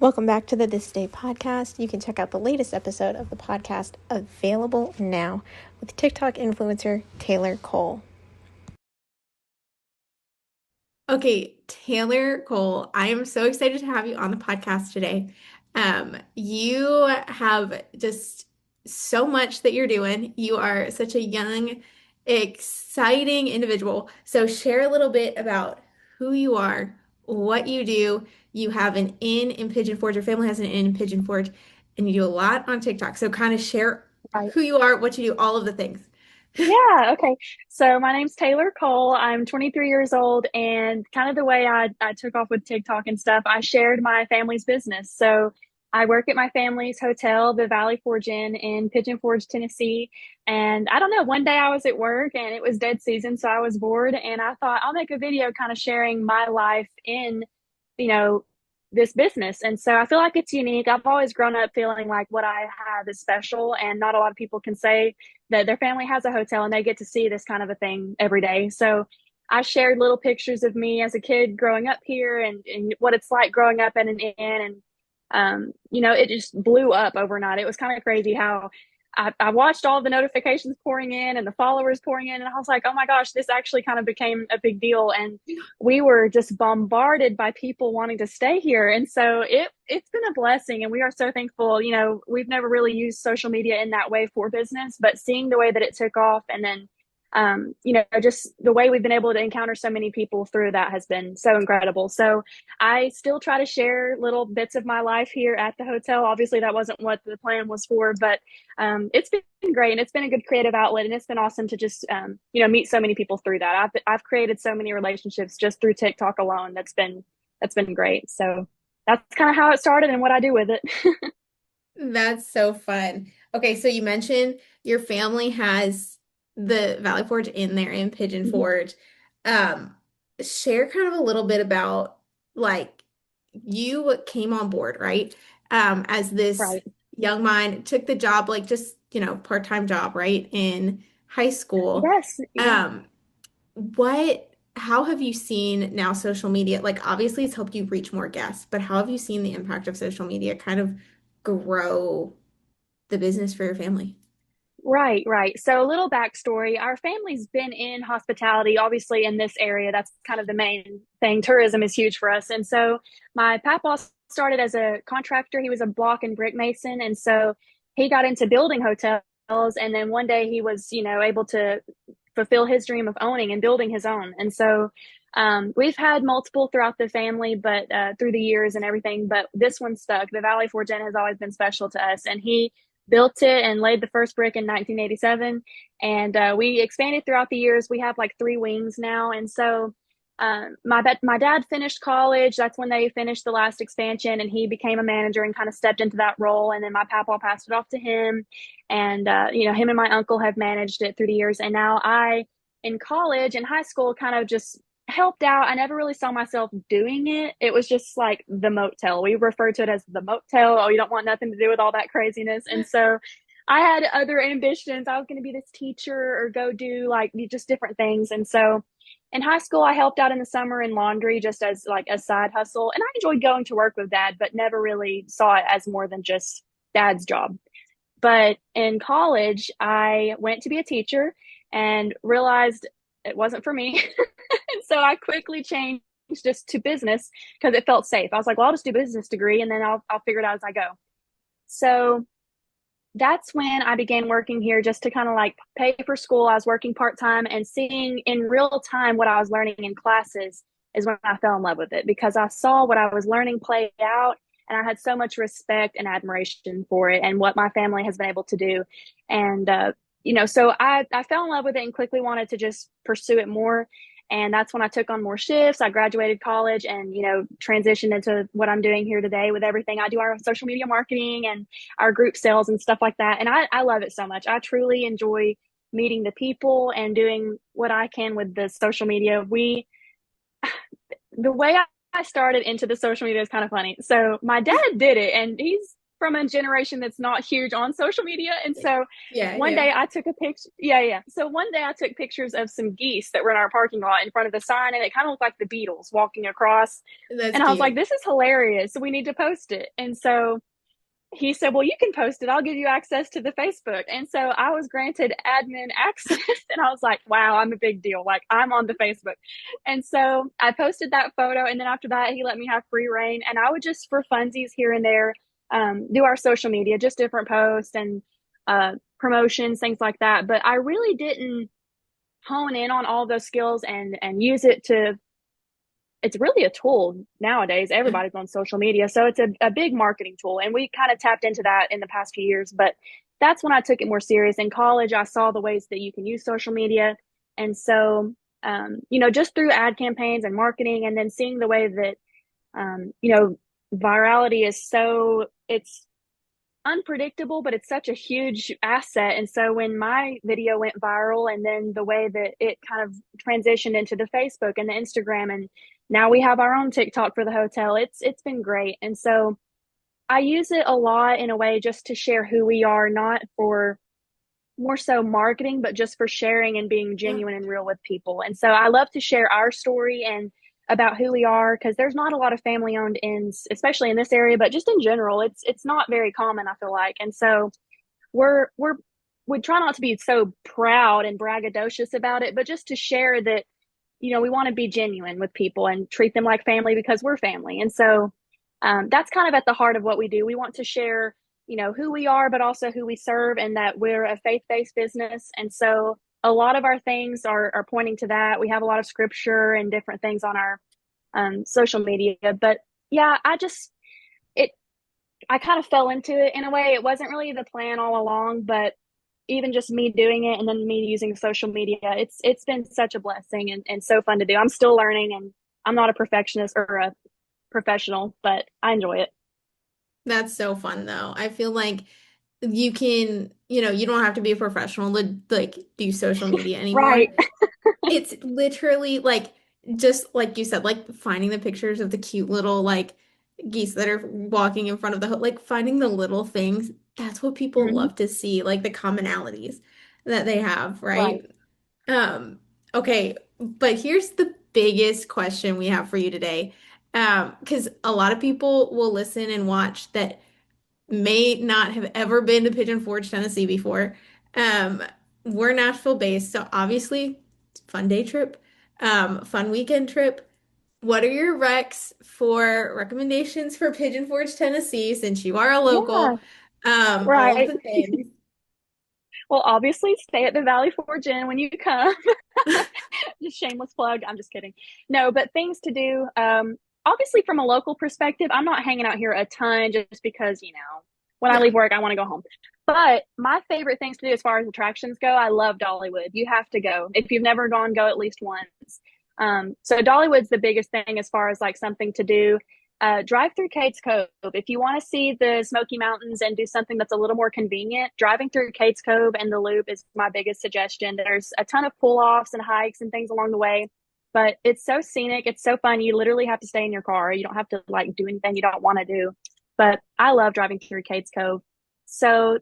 Welcome back to the This Day podcast. You can check out the latest episode of the podcast available now with TikTok influencer Taylor Cole. Okay, Taylor Cole, I am so excited to have you on the podcast today. You have just so much that you're doing. You are such a young, exciting individual. So share a little bit about who you are, what you do. You have an inn in Pigeon Forge. Your family has an inn in Pigeon Forge, and you do a lot on TikTok. So kind of share Right. who you are, what you do, all of the things. Yeah, okay. So my name's Taylor Cole. I'm 23 years old, and kind of the way I took off with TikTok and stuff, I shared my family's business. So I work at my family's hotel, the Valley Forge Inn in Pigeon Forge, Tennessee. And I don't know, one day I was at work and it was dead season, so I was bored and I thought I'll make a video kind of sharing my life in, you know, this business. And so I feel like it's unique. I've always grown up feeling like what I have is special, and not a lot of people can say that their family has a hotel and they get to see this kind of a thing every day. So I shared little pictures of me as a kid growing up here and what it's like growing up in an inn. And, it just blew up overnight. It was kind of crazy how I watched all the notifications pouring in and the followers pouring in. And I was like, oh my gosh, this actually kind of became a big deal. And we were just bombarded by people wanting to stay here. And so it's been a blessing, and we are so thankful. We've never really used social media in that way for business, but seeing the way that it took off, and then just the way we've been able to encounter so many people through that has been so incredible. So I still try to share little bits of my life here at the hotel. Obviously, that wasn't what the plan was for, but it's been great, and it's been a good creative outlet, and it's been awesome to just meet so many people through that. I've created so many relationships just through TikTok alone. That's been great. So that's kind of how it started and what I do with it. That's so fun. Okay, so you mentioned your family has the Valley Forge in there in Pigeon Forge. Um, Share kind of a little bit about like you came on board, right? As this Right. young mind, took the job like just, part-time job, right? In high school. Yes. Yeah. Um, how have you seen now social media? Like obviously it's helped you reach more guests, but how have you seen the impact of social media kind of grow the business for your family? Right, right. So a little backstory. Our family's been in hospitality, obviously in this area. That's kind of the main thing. Tourism is huge for us. And so my papa started as a contractor. He was a block and brick mason. And so he got into building hotels. And then one day he was, able to fulfill his dream of owning and building his own. And so we've had multiple throughout the family, but through the years and everything. But this one stuck. The Valley Forge Inn has always been special to us. And he built it and laid the first brick in 1987. And we expanded throughout the years. We have like three wings now. And so my dad finished college. That's when they finished the last expansion, and he became a manager and kind of stepped into that role. And then my papa passed it off to him. And, him and my uncle have managed it through the years. And now in college and high school, kind of just helped out. I never really saw myself doing it. It was just like the motel. We refer to it as the motel. Oh, you don't want nothing to do with all that craziness. And so I had other ambitions. I was going to be this teacher or go do like just different things. And so in high school, I helped out in the summer in laundry just as like a side hustle. And I enjoyed going to work with dad, but never really saw it as more than just dad's job. But in college, I went to be a teacher and realized it wasn't for me. And so I quickly changed just to business because it felt safe. I was like, well, I'll just do a business degree and then I'll figure it out as I go. So that's when I began working here just to kind of like pay for school. I was working part time and seeing in real time what I was learning in classes is when I fell in love with it, because I saw what I was learning play out, and I had so much respect and admiration for it and what my family has been able to do. And, so I fell in love with it and quickly wanted to just pursue it more. And that's when I took on more shifts. I graduated college and, transitioned into what I'm doing here today with everything. I do our social media marketing and our group sales and stuff like that. And I love it so much. I truly enjoy meeting the people and doing what I can with the social media. The way I started into the social media is kind of funny. So my dad did it, and he's from a generation that's not huge on social media. And so Yeah, one yeah. day I took a picture. Yeah, yeah. So one day I took pictures of some geese that were in our parking lot in front of the sign, and it kind of looked like the Beatles walking across. That's And I was like, cute. this is hilarious. So we need to post it. And so he said, well, you can post it. I'll give you access to the Facebook. And so I was granted admin access. And I was like, wow, I'm a big deal. Like, I'm on the Facebook. And so I posted that photo. And then after that, he let me have free reign. And I would just, for funsies here and there, do our social media, just different posts and promotions, things like that. But I really didn't hone in on all those skills and use it to, it's really a tool nowadays. Yeah. Everybody's on social media. So it's a big marketing tool. And we kind of tapped into that in the past few years. But that's when I took it more serious. In college, I saw the ways that you can use social media. And so, just through ad campaigns and marketing, and then seeing the way that, virality is it's unpredictable, but it's such a huge asset. And so when my video went viral, and then the way that it kind of transitioned into the Facebook and the Instagram, and now we have our own TikTok for the hotel, it's been great. And so I use it a lot in a way just to share who we are, not for more so marketing, but just for sharing and being Yeah. genuine and real with people. And so I love to share our story and about who we are, because there's not a lot of family owned inns, especially in this area, but just in general, it's not very common, I feel like. And so we're we try not to be so proud and braggadocious about it, but just to share that, we want to be genuine with people and treat them like family because we're family. And so that's kind of at the heart of what we do. We want to share, who we are, but also who we serve, and that we're a faith based business. And so a lot of our things are pointing to that. We have a lot of scripture and different things on our social media. But yeah, it, I kind of fell into it in a way. It wasn't really the plan all along, but even just me doing it and then me using social media, it's been such a blessing and so fun to do. I'm still learning, and I'm not a perfectionist or a professional, but I enjoy it. That's so fun though. I feel like you can, you don't have to be a professional to like do social media anymore. Right. It's literally like just like you said, like finding the pictures of the cute little like geese that are walking in front of the like finding the little things. That's what people Mhm. love to see, like the commonalities that they have, Right. right? Um, okay, but here's the biggest question we have for you today. Because a lot of people will listen and watch that may not have ever been to Pigeon Forge, Tennessee before. Um, we're Nashville based, so obviously, fun day trip, fun weekend trip. What are your recs for recommendations for Pigeon Forge, Tennessee, since you are a Yeah. local? All of Right. the things. Well, obviously, stay at the Valley Forge Inn when you come. Just shameless plug. I'm just kidding. No, but things to do. Obviously, from a local perspective, I'm not hanging out here a ton just because, when I Yeah. leave work, I want to go home. But my favorite things to do as far as attractions go, I love Dollywood. You have to go. If you've never gone, go at least once. So Dollywood's the biggest thing as far as like something to do. Drive through Kate's Cove. If you want to see the Smoky Mountains and do something that's a little more convenient, driving through Kate's Cove and the Loop is my biggest suggestion. There's a ton of pull offs and hikes and things along the way, but it's so scenic. It's so fun. You literally have to stay in your car. You don't have to like do anything you don't want to do. But I love driving through Kate's Cove. So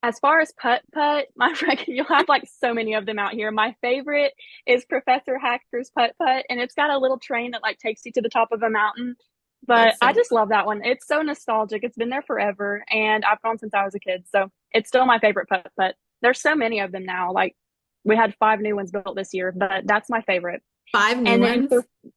as far as putt putt, my you'll have like so many of them out here. My favorite is Professor Hacker's putt putt, and it's got a little train that like takes you to the top of a mountain. But That's I so just love that one. It's so nostalgic. It's been there forever, and I've gone since I was a kid, so it's still my favorite putt putt. There's so many of them now. Like we had 5 new ones built this year, but that's my favorite. five new And then ones. for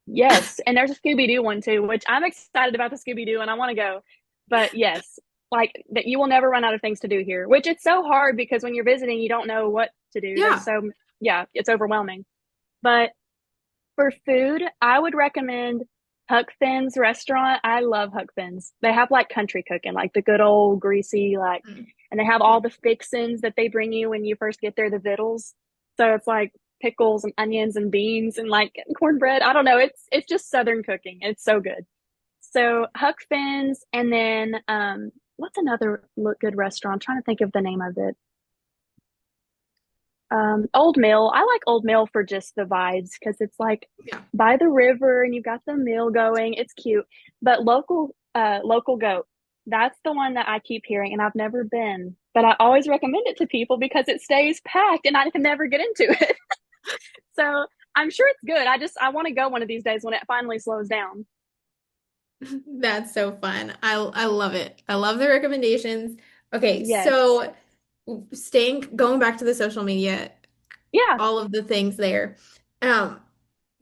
yes, and there's a Scooby Doo one too, which I'm excited about the Scooby Doo, and I want to go. But yes, like that, you will never run out of things to do here. Which it's so hard because when you're visiting, you don't know what to do. There's Yeah. so yeah, it's overwhelming. But for food, I would recommend Huck Finn's restaurant. I love Huck Finn's. They have like country cooking, like the good old greasy, like, Mm. and they have all the fixins that they bring you when you first get there, the victuals. So it's like pickles and onions and beans and like cornbread. I don't know. It's just Southern cooking. It's so good. So Huck Finn's, and then what's another good restaurant? I'm trying to think of the name of it. Old Mill. I like Old Mill for just the vibes because it's like Yeah. by the river and you've got the mill going. It's cute. But local goat. That's the one that I keep hearing, and I've never been, but I always recommend it to people because it stays packed and I can never get into it. So I'm sure it's good. I want to go one of these days when it finally slows down. That's so fun. I love it. I love the recommendations. Okay, Yes. so going back to the social media, Yeah. all of the things there. Um,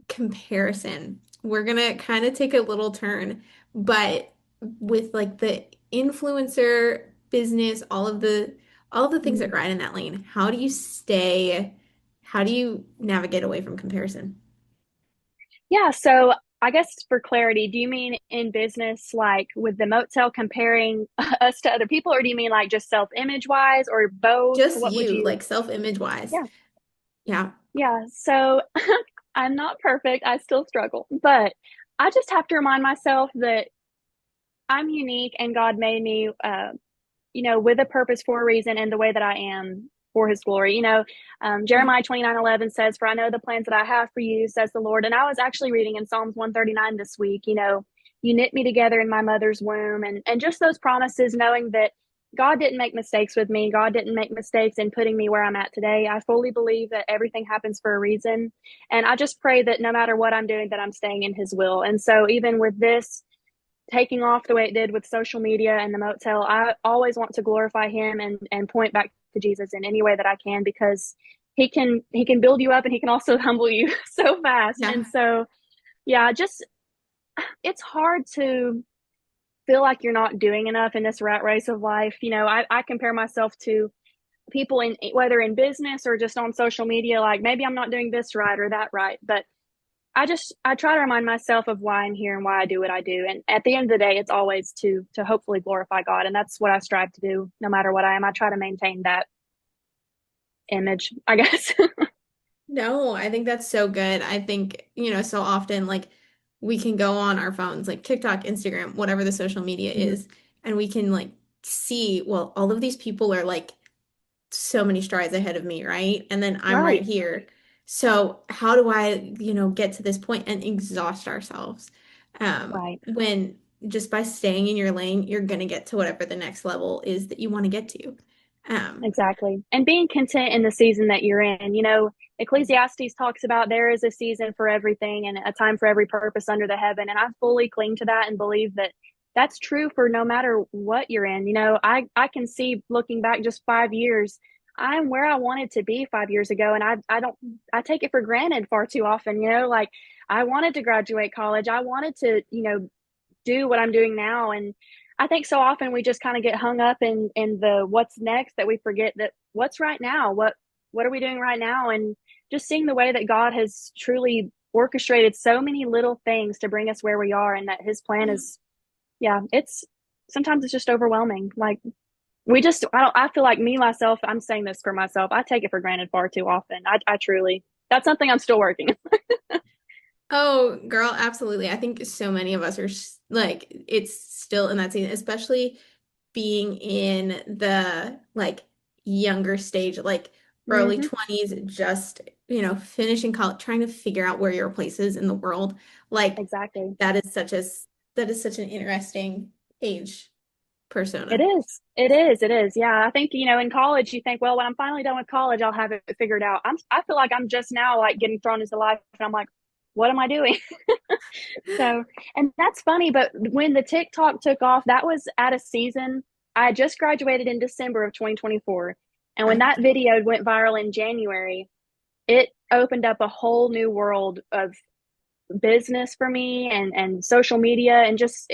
Comparison. We're gonna kind of take a little turn, but with like the influencer business, all of the things that Mhm. ride in that lane, how do you navigate away from comparison? Yeah. So I guess for clarity, do you mean in business, like with the motel comparing us to other people, or do you mean like just self-image wise or both? Just What would you, you? like self-image wise. Yeah. Yeah. Yeah. So I'm not perfect. I still struggle, but I just have to remind myself that I'm unique and God made me, with a purpose for a reason and the way that I am for his glory. Mhm. Jeremiah 29:11 says, "For I know the plans that I have for you, says the Lord." And I was actually reading in Psalms 139 this week, you knit me together in my mother's womb. And just those promises, knowing that God didn't make mistakes with me. God didn't make mistakes in putting me where I'm at today. I fully believe that everything happens for a reason. And I just pray that no matter what I'm doing, that I'm staying in his will. And so even with this, taking off the way it did with social media and the motel, I always want to glorify him and point back to Jesus in any way that I can, because he can build you up and he can also humble you so fast. Yeah. And so yeah, just it's hard to feel like you're not doing enough in this rat race of life. I compare myself to people in whether in business or just on social media, like maybe I'm not doing this right or that right, but I try to remind myself of why I'm here and why I do what I do. And at the end of the day, it's always to hopefully glorify God. And that's what I strive to do no matter what I am. I try to maintain that image, I guess. No, I think that's so good. I think, so often like we can go on our phones, like TikTok, Instagram, whatever the social media Mhm. is, and we can like see, well, all of these people are like so many strides ahead of me, right? And then I'm right Right, here. So how do I, get to this point and exhaust ourselves? right. When just by staying in your lane, you're gonna get to whatever the next level is that you want to get to. Um, Exactly. And being content in the season that you're in. Ecclesiastes talks about there is a season for everything and a time for every purpose under the heaven. And I fully cling to that and believe that that's true for no matter what you're in. I can see looking back just 5 years, I'm where I wanted to be 5 years ago. And I take it for granted far too often. Like I wanted to graduate college. I wanted to, do what I'm doing now. And I think so often we just kind of get hung up in the what's next, that we forget that what's right now, what are we doing right now, and just seeing the way that God has truly orchestrated so many little things to bring us where we are, and that his plan is, yeah, it's sometimes it's just overwhelming. Like I feel like me myself, I'm saying this for myself, I take it for granted far too often. I truly, that's something I'm still working. Oh, girl, absolutely. I think so many of us are like, it's still in that season, especially being in the like younger stage, like early Hmm. 20s, just, finishing college, trying to figure out where your place is in the world. Like Exactly. that is such a that is such an interesting age It persona. is. It is. It is. Yeah. I think, in college, you think, well, when I'm finally done with college, I'll have it figured out. I feel like I'm just now like getting thrown into life and I'm like, what am I doing? So, and that's funny, but when the TikTok took off, that was at a season. I had just graduated in December of 2024. And when Okay. that video went viral in January, it opened up a whole new world of business for me and social media, and just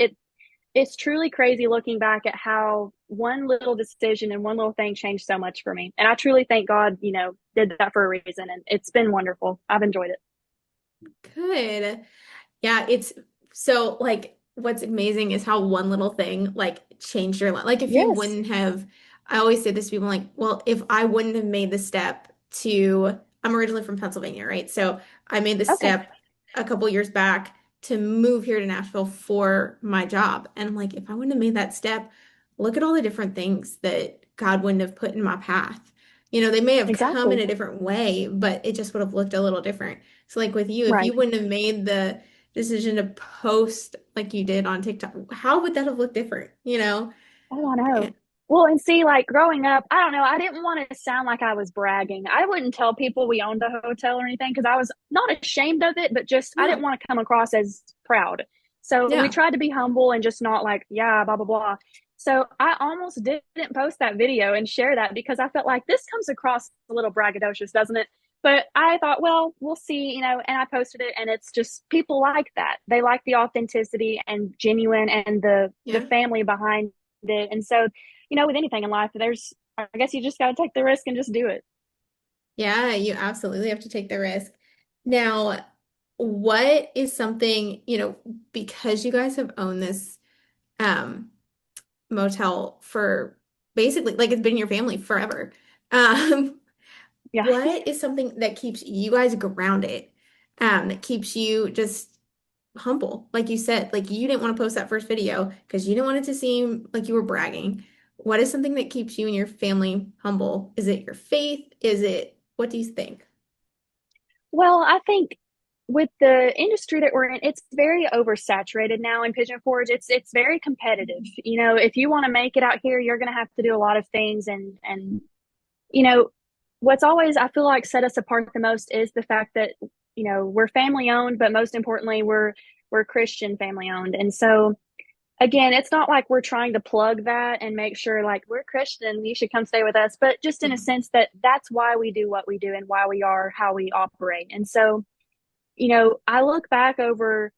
it's truly crazy looking back at how one little decision and one little thing changed so much for me. And I truly thank God, did that for a reason. And it's been wonderful. I've enjoyed it. Good. Yeah, it's so like what's amazing is how one little thing like changed your life. Like if you Yes. wouldn't have, I always say this to people like, well, if I wouldn't have made the step I'm originally from Pennsylvania, right? So I made the Okay. step a couple years back to move here to Nashville for my job. And I'm like, if I wouldn't have made that step, look at all the different things that God wouldn't have put in my path. They may have come in Exactly. a different way, but it just would have looked a little different. So like with you, if Right. you wouldn't have made the decision to post like you did on TikTok, how would that have looked different, you know? Oh, I know. And- Well, and see, like growing up, I don't know, I didn't want to sound like I was bragging. I wouldn't tell people we owned a hotel or anything because I was not ashamed of it, but just I Yeah. didn't want to come across as proud. So we Yeah. tried to be humble and just not like, yeah, blah, blah, blah. So I almost didn't post that video and share that because I felt like this comes across a little braggadocious, doesn't it? But I thought, well, we'll see, and I posted it and it's just people like that. They like the authenticity and genuine and the Yeah. family behind it. And so, with anything in life, I guess you just got to take the risk and just do it. Yeah, you absolutely have to take the risk. Now, what is something, because you guys have owned this um motel for basically like it's been your family forever. Um, Yeah. what is something that keeps you guys grounded, that keeps you just humble? Like you said, like you didn't want to post that first video because you didn't want it to seem like you were bragging. What is something that keeps you and your family humble? Is it your faith? What do you think? Well, I think with the industry that we're in, it's very oversaturated now in Pigeon Forge. It's very competitive. If you want to make it out here, you're going to have to do a lot of things, and you know, what's always I feel like set us apart the most is the fact that we're family owned, but most importantly, we're Christian family owned, and so again, it's not like we're trying to plug that and make sure like we're Christian, you should come stay with us, but just in Yeah. a sense that that's why we do what we do and why we are how we operate. And so, I look back over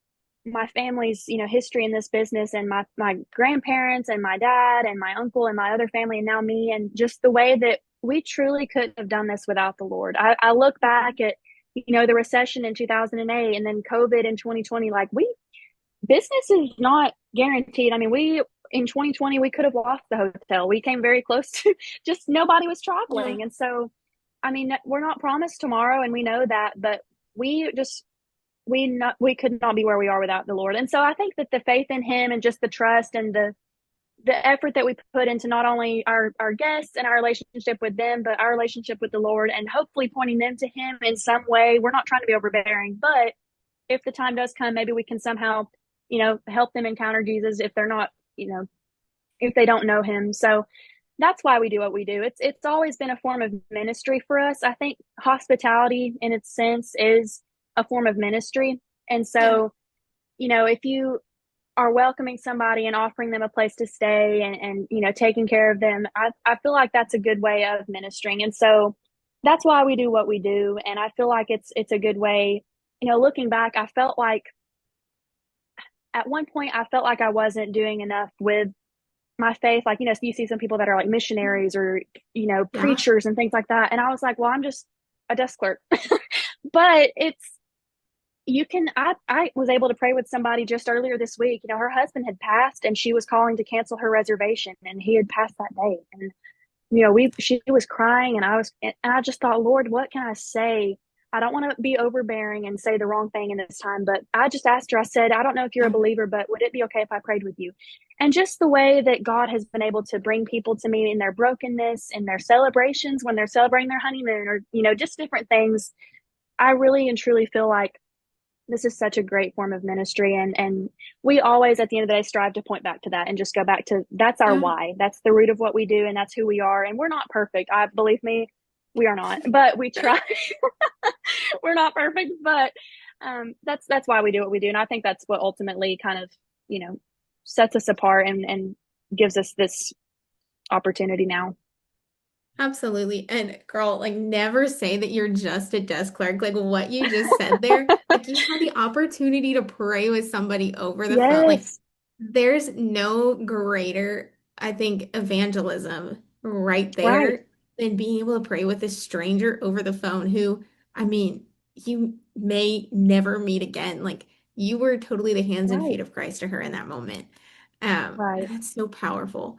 my family's, history in this business and my grandparents and my dad and my uncle and my other family and now me and just the way that we truly couldn't have done this without the Lord. I look back at, the recession in 2008 and then COVID in 2020, like business is not guaranteed. I mean, we in 2020 we could have lost the hotel. We came very close to just nobody was Yeah. traveling. And so, I mean, we're not promised tomorrow and we know that, but we just we could not be where we are without the Lord. And so I think that the faith in him and just the trust and the effort that we put into not only our guests and our relationship with them, but our relationship with the Lord and hopefully pointing them to him in some way. We're not trying to be overbearing, but if the time does come, maybe we can somehow, help them encounter Jesus if they're not, if they don't know him. So that's why we do what we do. It's always been a form of ministry for us. I think hospitality in its sense is a form of ministry. And Yeah. so, if you are welcoming somebody and offering them a place to stay and taking care of them, I feel like that's a good way of ministering. And so that's why we do what we do. And I feel like it's a good way. Looking back, I felt like at one point I felt like I wasn't doing enough with my faith. Like, you see some people that are like missionaries or, Yeah. preachers and things like that. And I was like, well, I'm just a desk clerk. But I was able to pray with somebody just earlier this week. Her husband had passed and she was calling to cancel her reservation and he had passed that day. And she was crying and I just thought, Lord, what can I say? I don't want to be overbearing and say the wrong thing in this time, but I just asked her, I said, I don't know if you're a Yeah. believer, but would it be okay if I prayed with you? And just the way that God has been able to bring people to me in their brokenness, in their celebrations, when they're celebrating their honeymoon or, just different things. I really and truly feel like this is such a great form of ministry. And we always, at the end of the day, strive to point back to that and just go back to that's our Yeah. why. That's the root of what we do. And that's who we are. And we're not perfect. I believe me, we are not, but we try. We're not perfect, but that's why we do what we do. And I think that's what ultimately kind of, you know, sets us apart and gives us this opportunity now. Absolutely. And girl, like never say that you're just a desk clerk. Like what you just said there, like you had the opportunity to pray with somebody over the phone. Like Yes. there's no greater, I think, evangelism right Right. there than being able to pray with a stranger over the phone who, I mean, you may never meet again. Like you were totally the hands and Right. feet of Christ to her in that moment. Right. That's so powerful.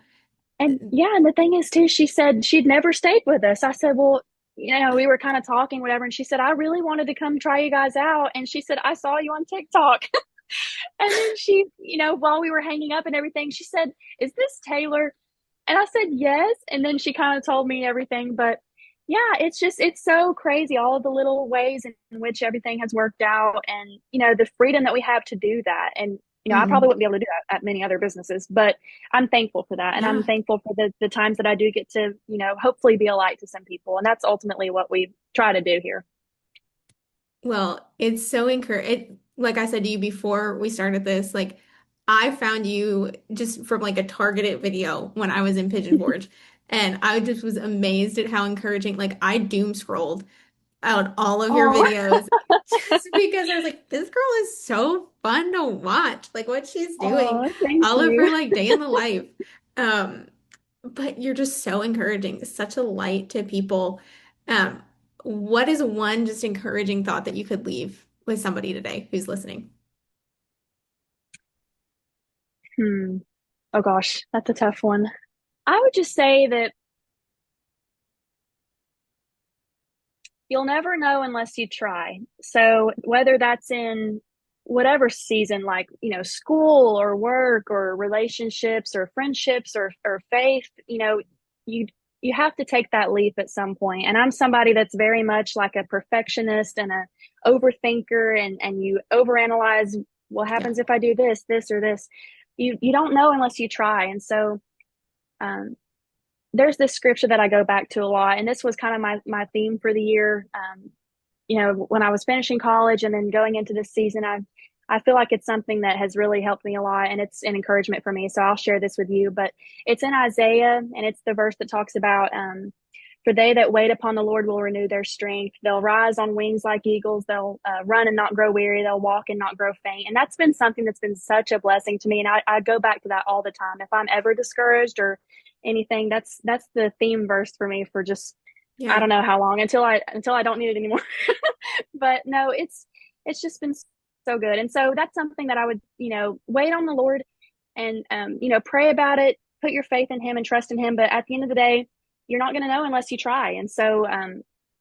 And yeah, and the thing is too, she said she'd never stayed with us. I said, well, we were kind of talking, whatever. And she said, I really wanted to come try you guys out. And she said, I saw you on TikTok. And then she, while we were hanging up and everything, she said, is this Taylor? And I said, yes. And then she kind of told me everything. But yeah, it's so crazy, all of the little ways in which everything has worked out and, the freedom that we have to do that. And I probably Hmm. wouldn't be able to do that at many other businesses, but I'm thankful for that. And I'm Yeah. thankful for the times that I do get to, hopefully be a light to some people. And that's ultimately what we try to do here. Well, it's so encouraging. Like I said to you before we started this, like I found you just from like a targeted video when I was in Pigeon Forge. And I just was amazed at how encouraging, like I doom scrolled out all of your Oh, videos just because I was like, this girl is so fun to watch. Like what she's doing, oh, thank all of you. her like day in the life. Um, but you're just so encouraging, such a light to people. Um, what is one just encouraging thought that you could leave with somebody today who's listening? Hmm. Oh gosh, that's a tough one. I would just say that you'll never know unless you try. So whether that's in whatever season, like, school or work or relationships or friendships or faith, you you have to take that leap at some point. And I'm somebody that's very much like a perfectionist and a overthinker, and you overanalyze what Yeah, happens if I do this or this. You don't know unless you try. And so um there's this scripture that I go back to a lot, and this was kind of my theme for the year. When I was finishing college and then going into this season, I feel like it's something that has really helped me a lot, and it's an encouragement for me. So I'll share this with you. But it's in Isaiah, and it's the verse that talks about, for they that wait upon the Lord will renew their strength. They'll rise on wings like eagles. They'll run and not grow weary. They'll walk and not grow faint. And that's been something that's been such a blessing to me. And I go back to that all the time. If I'm ever discouraged or anything, that's the theme verse for me for just, I yeah. don't know how long, until I don't need it anymore. But no, it's just been so good. And so that's something that I would, wait on the Lord and, pray about it, put your faith in him and trust in him. But at the end of the day, you're not going to know unless you try. And so,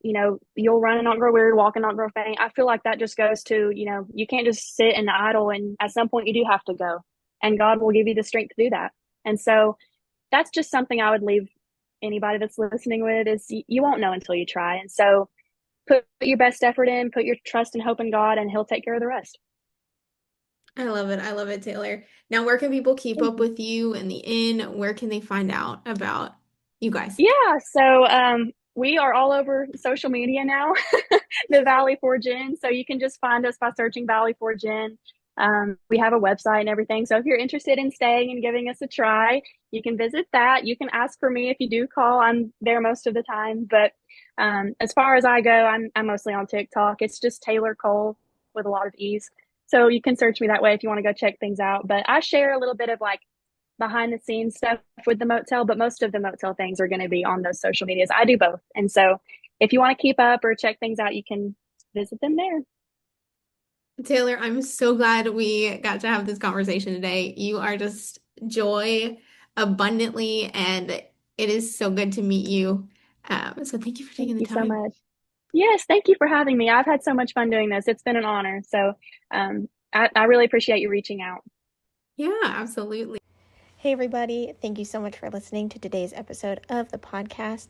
you'll run and not grow weary, walk and not grow faint. I feel like that just goes to, you can't just sit and idle. And at some point you do have to go, and God will give you the strength to do that. And so that's just something I would leave anybody that's listening with, is you won't know until you try. And so put your best effort in, put your trust and hope in God, and he'll take care of the rest. I love it. I love it, Taylor. Now, where can people keep Thank up you. with you and the inn? Where can they find out about you guys? Yeah, so we are all over social media now, the Valley Forge Inn. So you can just find us by searching Valley Forge Inn. We have a website and everything. So if you're interested in staying and giving us a try, you can visit that. You can ask for me if you do call. I'm there most of the time. But as far as I go, I'm mostly on TikTok. It's just Taylor Cole with a lot of ease. So you can search me that way if you want to go check things out. But I share a little bit of like behind the scenes stuff with the motel, but most of the motel things are going to be on those social medias. I do both. And so if you want to keep up or check things out, you can visit them there. Taylor, I'm so glad we got to have this conversation today. You are just joy abundantly, and it is so good to meet you. So thank you for taking Thank the you so time. much. Yes, thank you for having me. I've had so much fun doing this. It's been an honor. So I really appreciate you reaching out. Yeah, absolutely. Hey, everybody. Thank you so much for listening to today's episode of the podcast.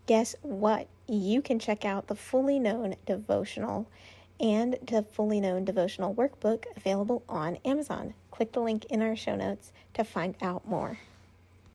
Guess what? You can check out the Fully Known devotional and the Fully Known devotional workbook available on Amazon. Click the link in our show notes to find out more.